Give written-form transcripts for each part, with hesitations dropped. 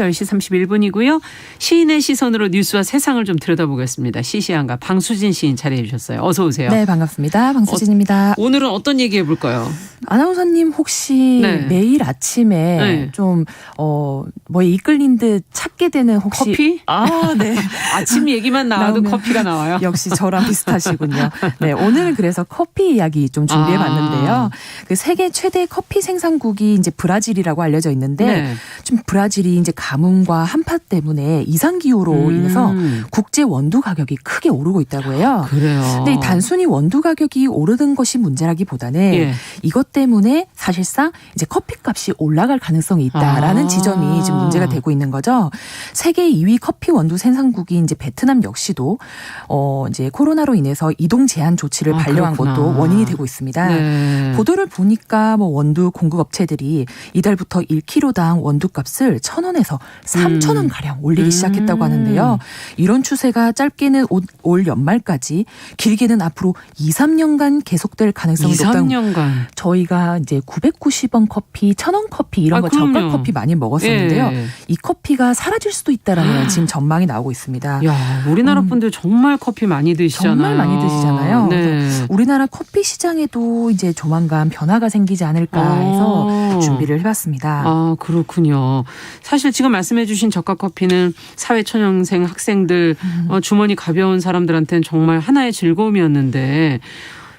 10시 31분이고요. 시인의 시선으로 뉴스와 세상을 좀 들여다보겠습니다. 시시한가 방수진 시인 자리해 주셨어요. 어서 오세요. 네, 반갑습니다. 방수진입니다. 오늘은 어떤 얘기 해볼 까요? 아나운서님 혹시 매일 아침에 좀 뭐에 이끌린 듯 찾게 되는 혹시 커피? 네. 아침 얘기만 나와도 커피가 나와요. 역시 저랑 비슷하시군요. 네, 오늘은 그래서 커피 이야기 좀 준비해봤는데요. 그 세계 최대 커피 생산국이 이제 브라질이라고 알려져 있는데 좀 브라질이 이제 가뭄과 한파 때문에 이상 기후로 인해서 국제 원두 가격이 크게 오르고 있다고 해요. 그래요. 근데 단순히 원두 가격이 오르는 것이 문제라기보다는 이것 때문에 사실상 이제 커피값이 올라갈 가능성이 있다라는 지점이 지금 문제가 되고 있는 거죠. 세계 2위 커피 원두 생산국이 이제 베트남 역시도 이제 코로나로 인해서 이동 제한 조치를 발령한 것도 원인이 되고 있습니다. 네. 보도를 보니까 뭐 원두 공급 업체들이 이달부터 1kg당 원두값을 1,000원에서 3,000원 가량 올리기 시작했다고 하는데요. 이런 추세가 짧게는 올 연말까지, 길게는 앞으로 2, 3년간 계속될 가능성이 높다고. 2-3년간. 저희가 이제 990원 커피, 1,000원 커피 이런 거 저가 커피 많이 먹었었는데요. 이 커피가 사라질 수도 있다라는 지금 전망이 나오고 있습니다. 야, 우리나라 분들 정말 커피 많이 드시잖아요. 정말 많이 드시잖아요. 네. 우리나라 커피 시장에도 이제 조만간 변화가 생기지 않을까 해서 준비를 해봤습니다. 아, 그렇군요. 사실 지금 말씀해 주신 저가 커피는 사회초년생 학생들, 주머니 가벼운 사람들한테는 정말 하나의 즐거움이었는데,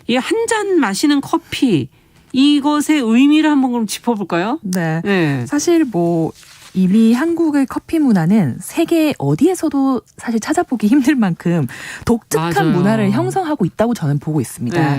이 한 잔 마시는 커피, 이것의 의미를 한번 그럼 짚어볼까요? 네. 사실 뭐 이미 한국의 커피 문화는 세계 어디에서도 사실 찾아보기 힘들 만큼 독특한 문화를 형성하고 있다고 저는 보고 있습니다.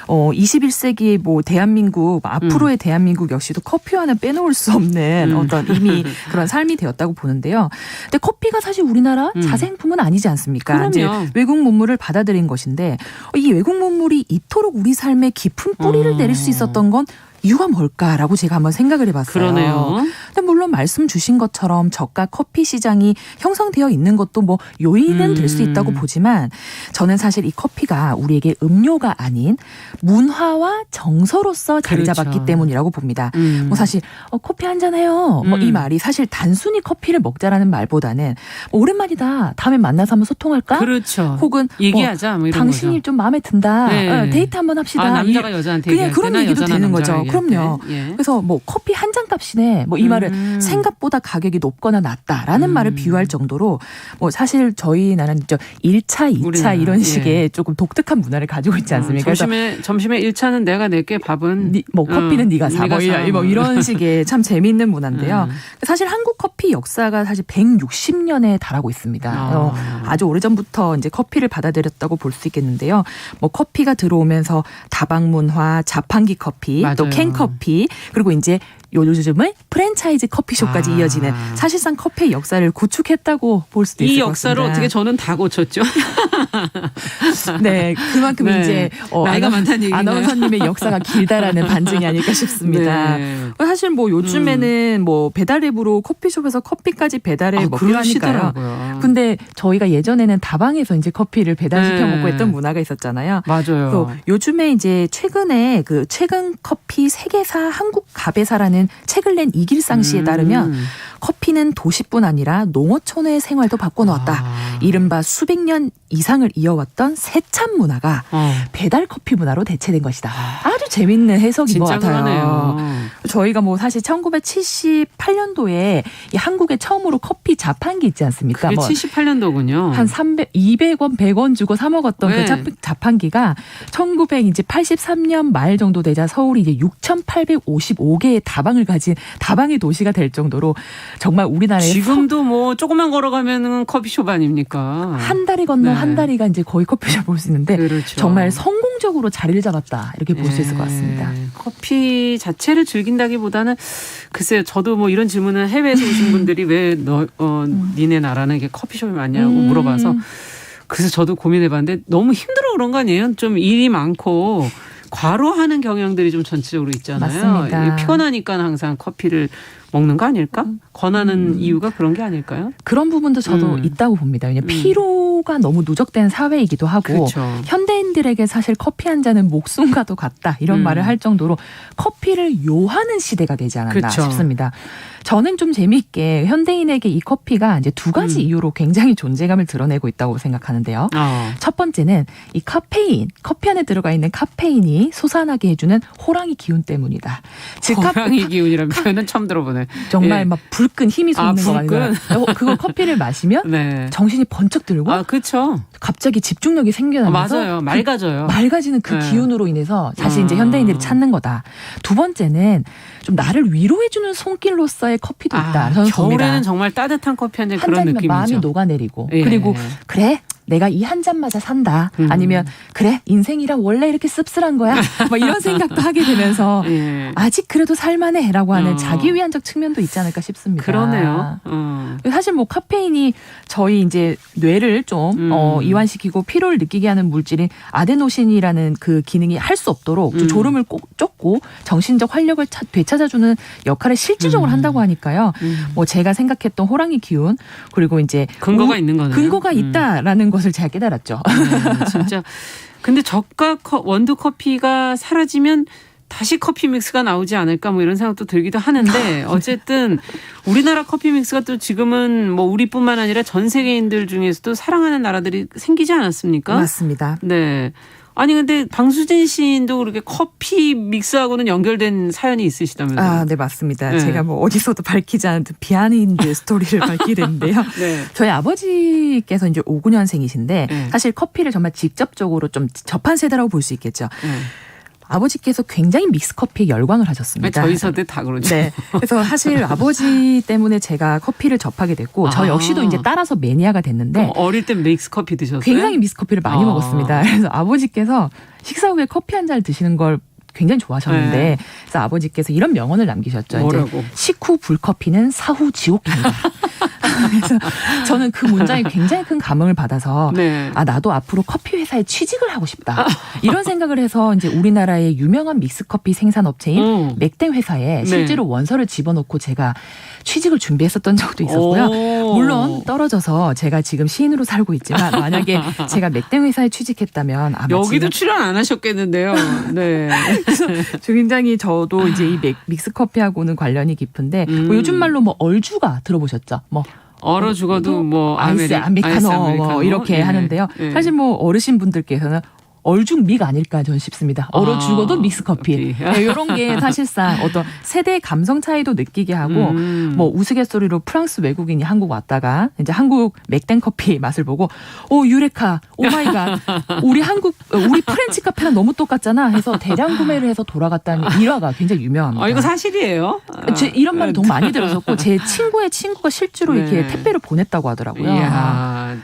21세기의 뭐 대한민국, 앞으로의 대한민국 역시도 커피와는 빼놓을 수 없는 어떤 이미 그런 삶이 되었다고 보는데요. 근데 커피가 사실 우리나라 자생품은 아니지 않습니까? 이제 외국 문물을 받아들인 것인데, 이 외국 문물이 이토록 우리 삶에 깊은 뿌리를 내릴 수 있었던 건 이유가 뭘까라고 제가 한번 생각을 해봤어요. 그러네요. 근데 물론 말씀 주신 것처럼 저가 커피 시장이 형성되어 있는 것도 뭐 요인은 될 수 있다고 보지만, 저는 사실 이 커피가 우리에게 음료가 아닌 문화와 정서로서 자리 잡았기 때문이라고 봅니다. 뭐 사실 커피 한잔 해요. 뭐 이 말이 사실 단순히 커피를 먹자라는 말보다는 뭐 오랜만이다. 다음에 만나서 한번 소통할까? 그렇죠. 혹은 얘기하자. 뭐 이런 당신이 거죠. 좀 마음에 든다. 데이트 한번 합시다. 남자가 여자한테 그냥 그런 얘기도 되는 거죠. 그럼요. 그래서 뭐 커피 한 잔 값이네. 뭐 이 말은 생각보다 가격이 높거나 낮다라는 말을 비유할 정도로, 뭐 사실 저희 나라는 1차, 2차 이런 식의 조금 독특한 문화를 가지고 있지 않습니까? 점심에 1차는 내가 낼게, 밥은 뭐 커피는 네가 사. 뭐 이런 식의 참 재미있는 문화인데요. 사실 한국 커피 역사가 사실 160년에 달하고 있습니다. 아주 오래전부터 이제 커피를 받아들였다고 볼 수 있겠는데요. 뭐 커피가 들어오면서 다방 문화, 자판기 커피, 또 캔커피, 그리고 이제 요즘은 프랜차이즈 커피숍까지 이어지는 사실상 커피의 역사를 구축했다고 볼 수도 있을 것 같습니다. 이 역사를 어떻게 저는 다 고쳤죠. 네, 그만큼 이제 나이가 많다는 얘기네요. 아나운서님의 역사가 길다라는 반증이 아닐까 싶습니다. 사실 뭐 요즘에는 뭐 배달앱으로 커피숍에서 커피까지 배달해 먹기로 하니까요. 근데 저희가 예전에는 다방에서 이제 커피를 배달시켜 먹고 했던 문화가 있었잖아요. 맞아요. 또 요즘에 이제 최근에 그 최근 커피 세계사 한국 가베사라는 책을 낸 이길상 씨에 따르면 커피는 도시뿐 아니라 농어촌의 생활도 바꿔놓았다. 이른바 수백 년 이상을 이어왔던 세찬 문화가 배달 커피 문화로 대체된 것이다. 아주 재밌는 해석인 것 같아요. 그러네요. 저희가 뭐 사실 1978년도에 이 한국에 처음으로 커피 자판기 있지 않습니까? 그게 78년도군요. 한 300원, 100원 주고 사 먹었던 그 자판기가 1983년 말 정도 되자 서울이 이제 6,855개의 다방을 가진 다방의 도시가 될 정도로 정말 우리나라에 지금도 뭐 조금만 걸어가면은 커피숍 아닙니까? 한 다리 건너 한 다리가 이제 거의 커피숍 볼 수 있는데, 정말 성공적으로 자리를 잡았다, 이렇게 볼 수 있을 것 같습니다. 커피 자체를 즐긴다기보다는 글쎄요, 저도 뭐 이런 질문을 해외에서 오신 분들이 왜 니네 나라는 이게 커피숍이 많냐고 물어봐서, 그래서 저도 고민해봤는데 너무 힘들어 그런 거 아니에요? 좀 일이 많고 과로하는 경향들이 좀 전체적으로 있잖아요. 맞습니다. 피곤하니까 항상 커피를 먹는 거 아닐까? 권하는 이유가 그런 게 아닐까요? 그런 부분도 저도 있다고 봅니다. 왜냐하면 피로가 너무 누적된 사회이기도 하고 그렇죠. 현대인들에게 사실 커피 한 잔은 목숨과도 같다 이런 말을 할 정도로 커피를 요하는 시대가 되지 않았나 그렇죠. 싶습니다. 저는 좀 재미있게 현대인에게 이 커피가 이제 두 가지 이유로 굉장히 존재감을 드러내고 있다고 생각하는데요. 첫 번째는 이 카페인, 커피 안에 들어가 있는 카페인이 솟아나게 해주는 호랑이 기운 때문이다. 즉 호랑이 기운이라는 표현은 처음 들어보네. 정말 예. 막 불끈 힘이 솟는 거 불끈. 아니에요? 그걸 커피를 마시면 네. 정신이 번쩍 들고 그렇죠. 갑자기 집중력이 생겨나면서 맞아요. 맑아져요. 맑아지는 그 네. 기운으로 인해서 다시 이제 현대인들이 찾는 거다. 두 번째는 좀 나를 위로해주는 손길로서의 커피도 있다. 저는 겨울에는 봅니다. 정말 따뜻한 커피 한 잔 한 그런 잔이면 느낌이죠. 마음이 녹아내리고 예. 그리고 그래 내가 이 한 잔마저 산다. 아니면 그래 인생이란 원래 이렇게 씁쓸한 거야. 뭐 이런 생각도 하게 되면서 예. 아직 그래도 살만해라고 하는 자기위안적 측면도 있지 않을까 싶습니다. 그러네요. 사실 뭐 카페인이 저희 이제 뇌를 좀 이완시키고 피로를 느끼게 하는 물질인 아데노신이라는 그 기능이 할 수 없도록 좀 졸음을 꼭 쫓고 정신적 활력을 되찾아주는 역할을 실질적으로 한다고 하니까요. 뭐 제가 생각했던 호랑이 기운 그리고 이제 근거가 있는 거네요. 근거가 있다라는 것을 제가 깨달았죠. 진짜. 근데 저가 원두 커피가 사라지면 다시 커피 믹스가 나오지 않을까 뭐 이런 생각도 들기도 하는데 어쨌든 우리나라 커피 믹스가 또 지금은 뭐 우리뿐만 아니라 전 세계인들 중에서도 사랑하는 나라들이 생기지 않았습니까? 맞습니다. 네. 아니 근데 방수진 시인도 그렇게 커피 믹스하고는 연결된 사연이 있으시다면서요? 네 맞습니다. 네. 제가 뭐 어디서도 밝히지 않은 비하인드 스토리를 밝히게 됐는데요. 네. 저희 아버지께서 이제 59년생이신데 네. 사실 커피를 정말 직접적으로 좀 접한 세대라고 볼 수 있겠죠. 네. 아버지께서 굉장히 믹스커피에 열광을 하셨습니다. 저희 세대 다 그러죠. 네. 그래서 사실 아버지 때문에 제가 커피를 접하게 됐고 저 역시도 이제 따라서 매니아가 됐는데 어릴 때 믹스커피 드셨어요? 굉장히 믹스커피를 많이 먹었습니다. 그래서 아버지께서 식사 후에 커피 한 잔을 드시는 걸 굉장히 좋아하셨는데 네. 그래서 아버지께서 이런 명언을 남기셨죠. 뭐라고? 이제 식후 불커피는 사후 지옥행이다. 그래서 저는 그 문장에 굉장히 큰 감흥을 받아서 네. 나도 앞으로 커피 회사에 취직을 하고 싶다. 이런 생각을 해서 이제 우리나라의 유명한 믹스커피 생산업체인 맥땡 회사에 실제로 원서를 집어넣고 제가 취직을 준비했었던 적도 있었고요. 물론 떨어져서 제가 지금 시인으로 살고 있지만 만약에 제가 맥땡 회사에 취직했다면 아마 여기도 출연 안 하셨겠는데요. 네. 그래서 굉장히 저도 이제 이 믹스커피하고는 관련이 깊은데 뭐 요즘 말로 뭐 얼주가 들어보셨죠? 뭐 얼어 죽어도 뭐 아이스 아메리카노 뭐 이렇게 네. 하는데요. 네. 사실 뭐 어르신 분들께서는 얼죽믹 아닐까 저는 싶습니다. 얼어 죽어도 믹스커피. 네, 이런 게 사실상 어떤 세대의 감성 차이도 느끼게 하고 뭐 우스갯소리로 프랑스 외국인이 한국 왔다가 이제 한국 맥땡 커피 맛을 보고 유레카 오마이갓 우리 프렌치 카페랑 너무 똑같잖아 해서 대량 구매를 해서 돌아갔다는 일화가 굉장히 유명합니다. 이거 사실이에요? 이런 말을 너무 많이 들었었고 제 친구의 친구가 실제로 이렇게 택배를 보냈다고 하더라고요. 이야.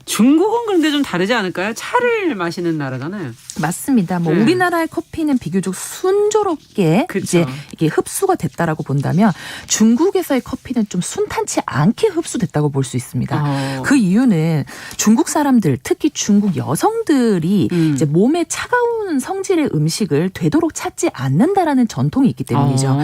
중국은 그런데 좀 다르지 않을까요? 차를 마시는 나라잖아요. 맞습니다. 뭐 우리나라의 커피는 비교적 순조롭게 그쵸. 이제 이게 흡수가 됐다라고 본다면 중국에서의 커피는 좀 순탄치 않게 흡수됐다고 볼 수 있습니다. 그 이유는 중국 사람들, 특히 중국 여성들이 이제 몸에 차가운 성질의 음식을 되도록 찾지 않는다라는 전통이 있기 때문이죠.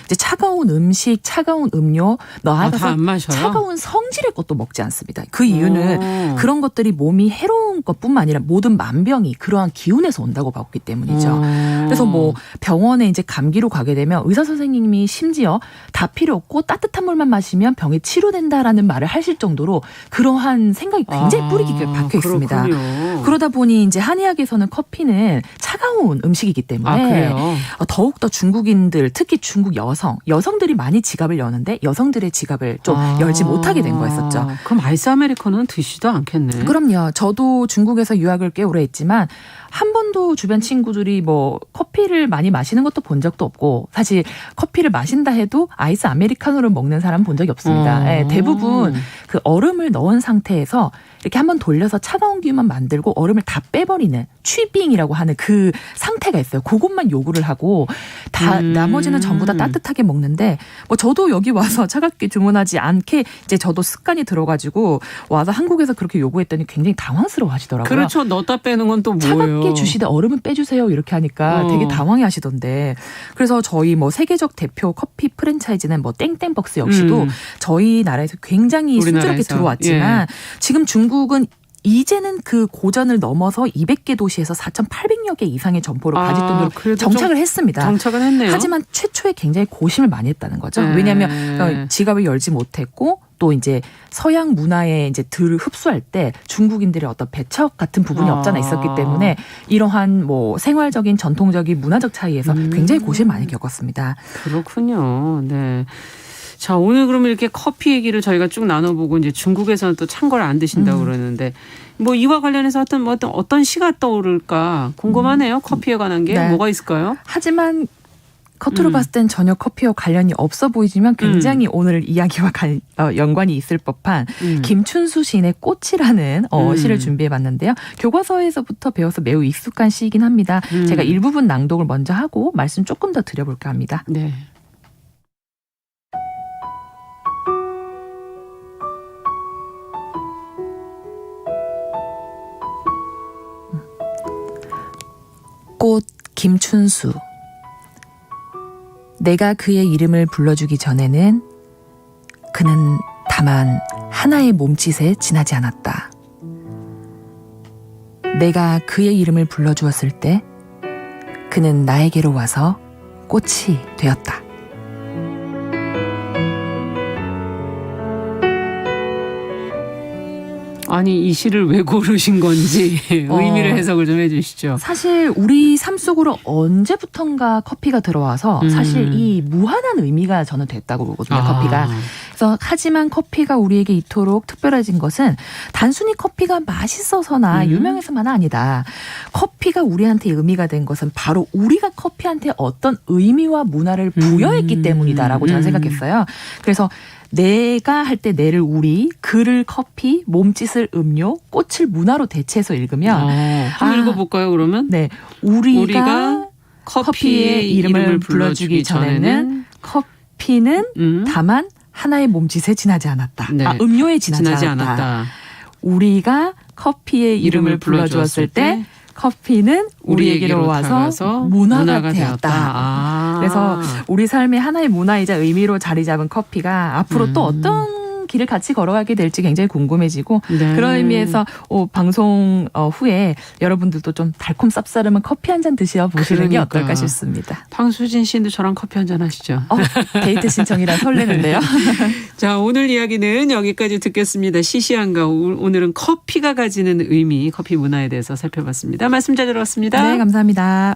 이제 차가운 음식, 차가운 음료, 나아가서 안 마셔요? 차가운 성질의 것도 먹지 않습니다. 그 이유는 그런 것들이 몸이 해로운 것뿐만 아니라 모든 만병이 그러한 기운에서 온다고 봤기 때문이죠. 그래서 뭐 병원에 이제 감기로 가게 되면 의사 선생님이 심지어 다 필요 없고 따뜻한 물만 마시면 병이 치료된다라는 말을 하실 정도로 그러한 생각이 굉장히 뿌리 깊게 박혀 있습니다. 그렇군요. 그러다 보니 이제 한의학에서는 커피는 차가운 음식이기 때문에 그래요? 더욱더 중국인들 특히 중국 여성들이 많이 지갑을 여는데 여성들의 지갑을 좀 열지 못하게 된 거였었죠. 그럼 아이스 아메리카노는 드시지도 않겠네. 그럼요. 저도 중국에서 유학을 꽤 오래 했지만 한 번도 주변 친구들이 뭐 커피를 많이 마시는 것도 본 적도 없고 사실 커피를 마신다 해도 아이스 아메리카노를 먹는 사람 본 적이 없습니다. 네, 대부분 그 얼음을 넣은 상태에서 이렇게 한번 돌려서 차가운 기운만 만들고 얼음을 다 빼버리는 취빙이라고 하는 그 상태가 있어요. 그것만 요구를 하고 다 나머지는 전부 다 따뜻하게 먹는데 뭐 저도 여기 와서 차갑게 주문하지 않게 이제 저도 습관이 들어가지고 와서 한국에서 그렇게 요구했더니 굉장히 당황스러워하시더라고요. 그렇죠. 넣었다 빼는 건 또 뭐예요? 차갑게 주시되 얼음은 빼주세요 이렇게 하니까 되게 당황해하시던데 그래서 저희 뭐 세계적 대표 커피 프랜차이즈는 뭐 땡땡벅스 역시도 저희 나라에서 굉장히 순조롭게 들어왔지만 지금 중국은 이제는 그 고전을 넘어서 200개 도시에서 4,800여 개 이상의 점포로 가짓돈으로 정착을 했습니다. 정착은 했네요. 하지만 최초에 굉장히 고심을 많이 했다는 거죠. 왜냐하면 지갑을 열지 못했고 또 이제 서양 문화에 이제 들 흡수할 때 중국인들의 어떤 배척 같은 부분이 없잖아 있었기 때문에 이러한 뭐 생활적인 전통적인 문화적 차이에서 굉장히 고심을 많이 겪었습니다. 그렇군요. 네. 자, 오늘 그러면 이렇게 커피 얘기를 저희가 쭉 나눠보고 이제 중국에서는 또 찬 걸 안 드신다고 그러는데 뭐 이와 관련해서 어떤 시가 떠오를까 궁금하네요. 커피에 관한 게 뭐가 있을까요? 하지만 겉으로 봤을 땐 전혀 커피와 관련이 없어 보이지만 굉장히 오늘 이야기와 연관이 있을 법한 김춘수 시인의 꽃이라는 시를 준비해봤는데요. 교과서에서부터 배워서 매우 익숙한 시이긴 합니다. 제가 일부분 낭독을 먼저 하고 말씀 조금 더 드려볼까 합니다. 네. 꽃 김춘수. 내가 그의 이름을 불러주기 전에는 그는 다만 하나의 몸짓에 지나지 않았다. 내가 그의 이름을 불러주었을 때 그는 나에게로 와서 꽃이 되었다. 아니 이 시를 왜 고르신 건지 의미를 해석을 좀 해주시죠. 사실 우리 삶 속으로 언제부턴가 커피가 들어와서 사실 이 무한한 의미가 저는 됐다고 보거든요. 커피가. 그래서 하지만 커피가 우리에게 이토록 특별해진 것은 단순히 커피가 맛있어서나 유명해서만 아니다. 커피가 우리한테 의미가 된 것은 바로 우리가 커피한테 어떤 의미와 문화를 부여했기 때문이다라고 저는 생각했어요. 그래서 내가 할 때 내를 우리, 그를 커피, 몸짓을 음료, 꽃을 문화로 대체해서 읽으면 한번 읽어볼까요 그러면? 네, 우리가 커피의 이름을 불러주기 전에는 커피는 다만 하나의 몸짓에 지나지 않았다. 네. 음료에 지나지 않았다. 우리가 커피의 이름을 불러주었을 때 커피는 우리에게로 와서 문화가 되었다. 그래서 우리 삶의 하나의 문화이자 의미로 자리 잡은 커피가 앞으로 또 어떤 길을 같이 걸어가게 될지 굉장히 궁금해지고 그런 의미에서 방송 후에 여러분들도 좀 달콤 쌉싸름한 커피 한 잔 드셔보시는 게 어떨까 싶습니다. 황수진 씨도 저랑 커피 한 잔 하시죠. 데이트 신청이라 설레는데요. 자, 오늘 이야기는 여기까지 듣겠습니다. 시시한가 오늘은 커피가 가지는 의미, 커피 문화에 대해서 살펴봤습니다. 말씀 잘 들었습니다. 네, 감사합니다.